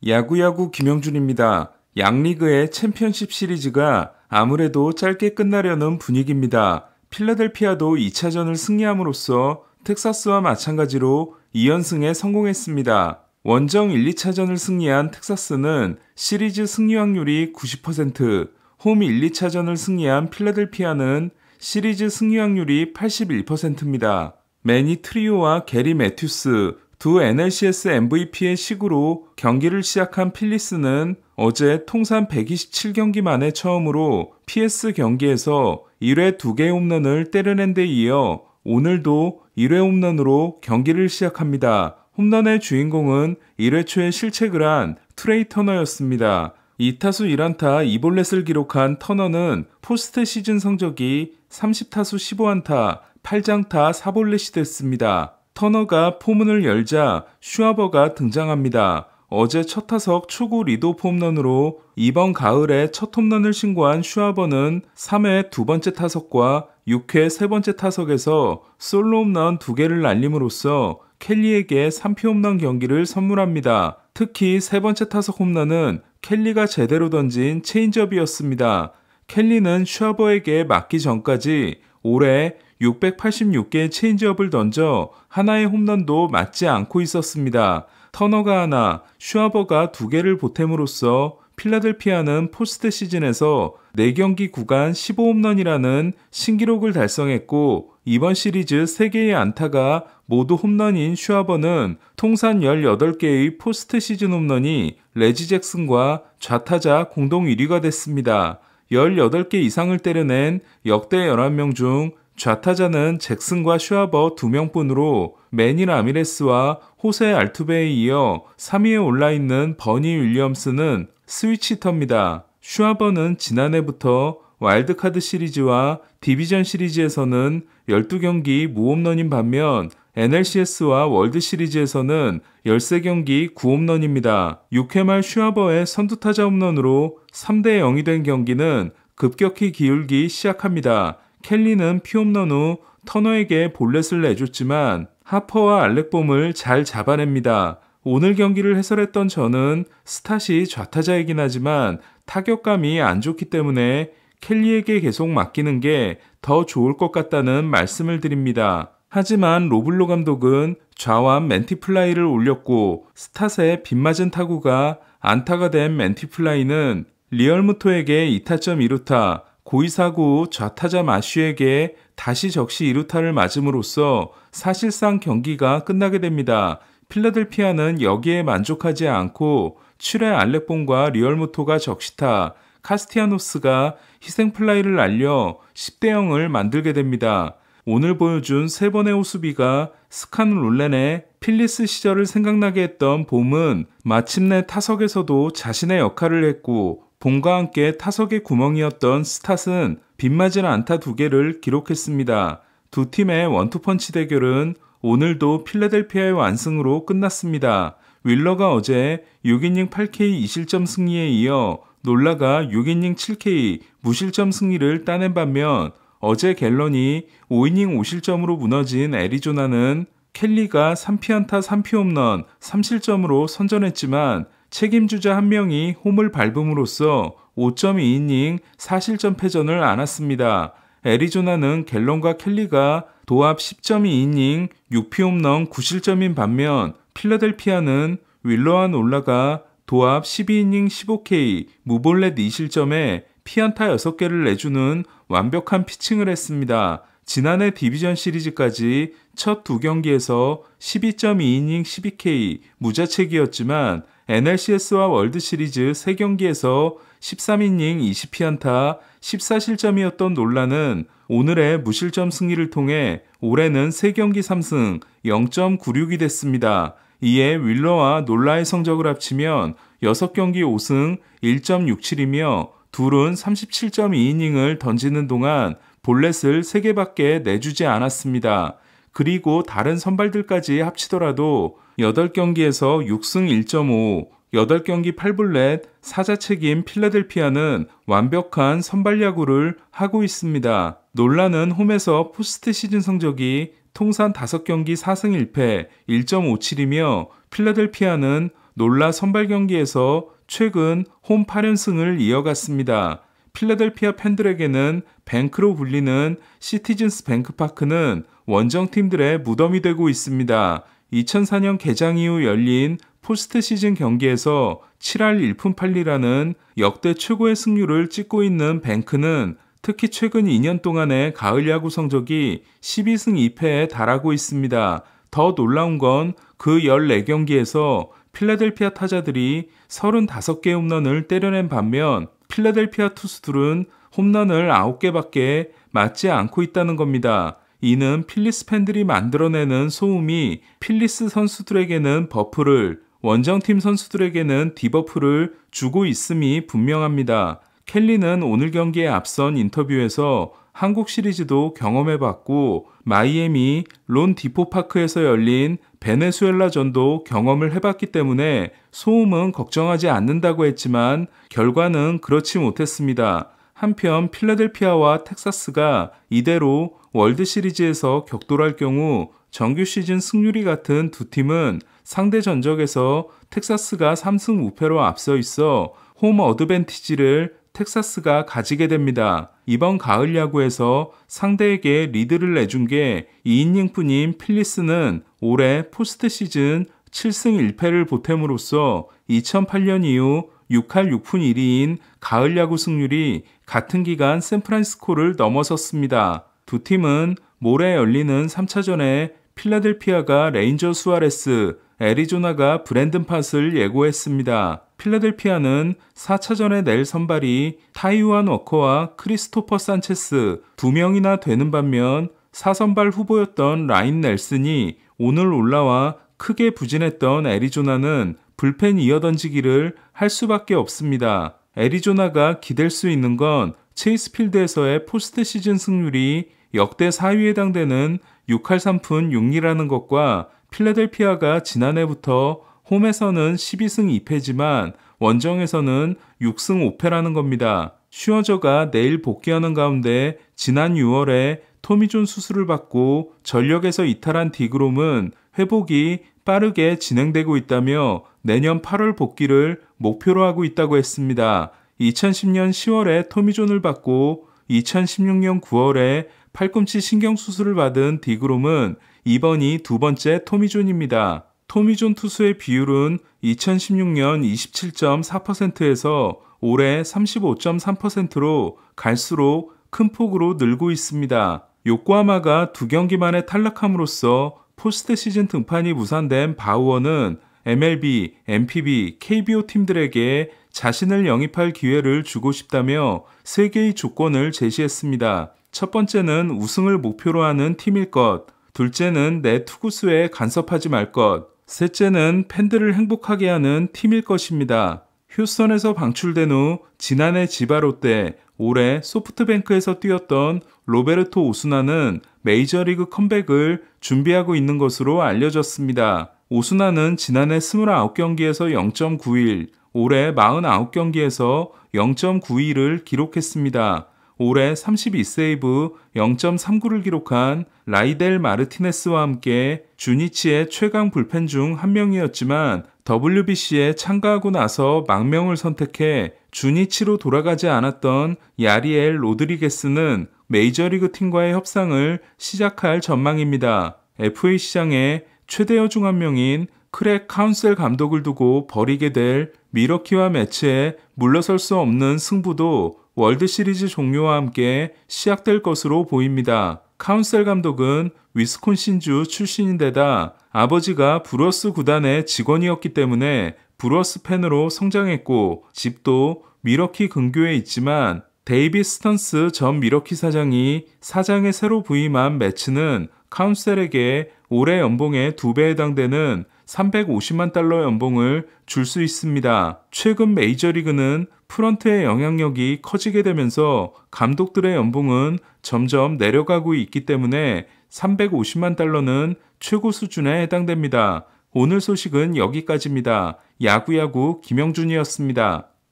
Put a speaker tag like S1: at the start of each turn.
S1: 야구야구 김영준입니다. 양리그의 챔피언십 시리즈가 아무래도 짧게 끝나려는 분위기입니다. 필라델피아도 2차전을 승리함으로써 텍사스와 마찬가지로 2연승에 성공했습니다. 원정 1, 2차전을 승리한 텍사스는 시리즈 승리 확률이 90%, 홈 1, 2차전을 승리한 필라델피아는 시리즈 승리 확률이 81%입니다. 매니 트리오와 게리 매튜스, 두 NLCS MVP의 시구로 경기를 시작한 필리스는 어제 통산 127경기 만에 처음으로 PS 경기에서 1회 2개의 홈런을 때려낸 데 이어 오늘도 1회 홈런으로 경기를 시작합니다. 홈런의 주인공은 1회 초에 실책을 한 트레이 터너였습니다. 2타수 1안타 2볼넷을 기록한 터너는 포스트 시즌 성적이 30타수 15안타 8장타 4볼넷이 됐습니다. 터너가 포문을 열자 슈아버가 등장합니다. 어제 첫 타석 초구 리드오프 홈런으로 이번 가을에 첫 홈런을 신고한 슈아버는 3회 두 번째 타석과 6회 세 번째 타석에서 솔로 홈런 2개를 날림으로써 켈리에게 3피 홈런 경기를 선물합니다. 특히 세 번째 타석 홈런은 켈리가 제대로 던진 체인지업이었습니다. 켈리는 슈아버에게 맞기 전까지 올해 686개의 체인지업을 던져 하나의 홈런도 맞지 않고 있었습니다. 터너가 하나, 슈아버가 2개를 보탬으로써 필라델피아는 포스트 시즌에서 4경기 구간 15홈런이라는 신기록을 달성했고 이번 시리즈 3개의 안타가 모두 홈런인 슈아버는 통산 18개의 포스트 시즌 홈런이 레지 잭슨과 좌타자 공동 1위가 됐습니다. 18개 이상을 때려낸 역대 11명 중 좌타자는 잭슨과 슈아버 2명뿐으로 매니 라미레스와 호세 알투베에 이어 3위에 올라있는 버니 윌리엄스는 스위치터입니다. 슈아버는 지난해부터 와일드카드 시리즈와 디비전 시리즈에서는 12경기 무홈런인 반면 NLCS와 월드 시리즈에서는 13경기 9홈런입니다. 6회 말 슈아버의 선두타자 홈런으로 3대 0이 된 경기는 급격히 기울기 시작합니다. 켈리는 피홈런 후 터너에게 볼넷을 내줬지만 하퍼와 알렉봄을 잘 잡아냅니다. 오늘 경기를 해설했던 저는 스탯이 좌타자이긴 하지만 타격감이 안 좋기 때문에 켈리에게 계속 맡기는 게 더 좋을 것 같다는 말씀을 드립니다. 하지만 로블로 감독은 좌완 맨티플라이를 올렸고 스탯의 빗맞은 타구가 안타가 된 맨티플라이는 리얼무토에게 2타점 2루타, 고의사고 후 좌타자 마쉬에게 다시 적시 2루타를 맞음으로써 사실상 경기가 끝나게 됩니다. 필라델피아는 여기에 만족하지 않고 7회 알렉본과 리얼무토가 적시타, 카스티아노스가 희생플라이를 날려 10대 0을 만들게 됩니다. 오늘 보여준 3번의 호수비가 스칸 롤렌의 필리스 시절을 생각나게 했던 봄은 마침내 타석에서도 자신의 역할을 했고 봄과 함께 타석의 구멍이었던 스탯은 빗맞은 안타 2개를 기록했습니다. 두 팀의 원투펀치 대결은 오늘도 필라델피아의 완승으로 끝났습니다. 윌러가 어제 6이닝 8K 2실점 승리에 이어 놀라가 6이닝 7K 무실점 승리를 따낸 반면 어제 갤런이 5이닝 5실점으로 무너진 애리조나는 켈리가 3피안타 3피홈런 3실점으로 선전했지만 책임주자 한 명이 홈을 밟음으로써 5.2이닝 4실점 패전을 안았습니다. 애리조나는 갤런과 켈리가 도합 10.2이닝 6피홈런 9실점인 반면 필라델피아는 윌러와 놀라가 도합 12이닝 15K 무볼넷 2실점에 피안타 6개를 내주는 완벽한 피칭을 했습니다. 지난해 디비전 시리즈까지 첫 2경기에서 12.2이닝 12K 무자책이었지만 NLCS와 월드 시리즈 3경기에서 13이닝 20피안타 14실점이었던 놀라는 오늘의 무실점 승리를 통해 올해는 3경기 3승 0.96이 됐습니다. 이에 윌러와 놀라의 성적을 합치면 6경기 5승 1.67이며 둘은 37.2이닝을 던지는 동안 볼넷을 3개밖에 내주지 않았습니다. 그리고 다른 선발들까지 합치더라도 8경기에서 6승 1.5, 8경기 8볼넷, 사자책임 필라델피아는 완벽한 선발 야구를 하고 있습니다. 놀라는 홈에서 포스트 시즌 성적이 통산 5경기 4승 1패 1.57이며 필라델피아는 놀라 선발 경기에서 최근 홈 8연승을 이어갔습니다. 필라델피아 팬들에게는 뱅크로 불리는 시티즌스 뱅크파크는 원정팀들의 무덤이 되고 있습니다. 2004년 개장 이후 열린 포스트 시즌 경기에서 7할 1푼 8리라는 역대 최고의 승률을 찍고 있는 뱅크는 특히 최근 2년 동안의 가을 야구 성적이 12승 2패에 달하고 있습니다. 더 놀라운 건 그 14경기에서 필라델피아 타자들이 35개의 홈런을 때려낸 반면 필라델피아 투수들은 홈런을 9개밖에 맞지 않고 있다는 겁니다. 이는 필리스 팬들이 만들어내는 소음이 필리스 선수들에게는 버프를, 원정팀 선수들에게는 디버프를 주고 있음이 분명합니다. 켈리는 오늘 경기에 앞선 인터뷰에서 한국 시리즈도 경험해봤고 마이애미 론 디포 파크에서 열린 베네수엘라전도 경험을 해봤기 때문에 소음은 걱정하지 않는다고 했지만 결과는 그렇지 못했습니다. 한편 필라델피아와 텍사스가 이대로 월드시리즈에서 격돌할 경우 정규 시즌 승률이 같은 두 팀은 상대 전적에서 텍사스가 3승 무패로 앞서 있어 홈 어드밴티지를 텍사스가 가지게 됩니다. 이번 가을 야구에서 상대에게 리드를 내준 게 2이닝뿐인 필리스는 올해 포스트 시즌 7승 1패를 보탬으로써 2008년 이후 6할 6푼 1리인 가을 야구 승률이 같은 기간 샌프란시스코를 넘어섰습니다. 두 팀은 모레 열리는 3차전에 필라델피아가 레인저 수아레스, 애리조나가 브랜든 팟을 예고했습니다. 필라델피아는 4차전에 낼 선발이 타이완 워커와 크리스토퍼 산체스 2명이나 되는 반면 4선발 후보였던 라인 넬슨이 오늘 올라와 크게 부진했던 애리조나는 불펜 이어던지기를 할 수밖에 없습니다. 애리조나가 기댈 수 있는 건 체이스 필드에서의 포스트 시즌 승률이 역대 4위에 해당되는 6할 3푼 6리라는 것과 필라델피아가 지난해부터 홈에서는 12승 2패지만 원정에서는 6승 5패라는 겁니다. 슈어저가 내일 복귀하는 가운데 지난 6월에 토미존 수술을 받고 전력에서 이탈한 디그롬은 회복이 빠르게 진행되고 있다며 내년 8월 복귀를 목표로 하고 있다고 했습니다. 2010년 10월에 토미존을 받고 2016년 9월에 팔꿈치 신경수술을 받은 디그롬은 이번이 두 번째 토미존입니다. 토미존 투수의 비율은 2016년 27.4%에서 올해 35.3%로 갈수록 큰 폭으로 늘고 있습니다. 요코하마가 2경기 만에 탈락함으로써 포스트 시즌 등판이 무산된 바우어는 MLB, NPB, KBO 팀들에게 자신을 영입할 기회를 주고 싶다며 3개의 조건을 제시했습니다. 첫 번째는 우승을 목표로 하는 팀일 것, 둘째는 내 투구수에 간섭하지 말 것, 셋째는 팬들을 행복하게 하는 팀일 것입니다. 휴스턴에서 방출된 후 지난해 지바 롯데, 올해 소프트뱅크에서 뛰었던 로베르토 오수나는 메이저리그 컴백을 준비하고 있는 것으로 알려졌습니다. 오수나는 지난해 29경기에서 0.91, 올해 49경기에서 0.92를 기록했습니다. 올해 32세이브 0.39를 기록한 라이델 마르티네스와 함께 주니치의 최강 불펜 중 한 명이었지만 WBC에 참가하고 나서 망명을 선택해 주니치로 돌아가지 않았던 야리엘 로드리게스는 메이저리그 팀과의 협상을 시작할 전망입니다. FA 시장에 최대어 중 한 명인 크랙 카운셀 감독을 두고 벌이게 될 미러키와 매치에 물러설 수 없는 승부도 월드시리즈 종료와 함께 시작될 것으로 보입니다. 카운셀 감독은 위스콘신주 출신인데다 아버지가 브루어스 구단의 직원이었기 때문에 브루어스 팬으로 성장했고 집도 미러키 근교에 있지만 데이비 스턴스 전 미러키 사장이 사장에 새로 부임한 매치는 카운셀에게 올해 연봉의 2배에 해당되는 350만 달러 연봉을 줄 수 있습니다. 최근 메이저리그는 프런트의 영향력이 커지게 되면서 감독들의 연봉은 점점 내려가고 있기 때문에 350만 달러는 최고 수준에 해당됩니다. 오늘 소식은 여기까지입니다. 야구야구 김영준이었습니다.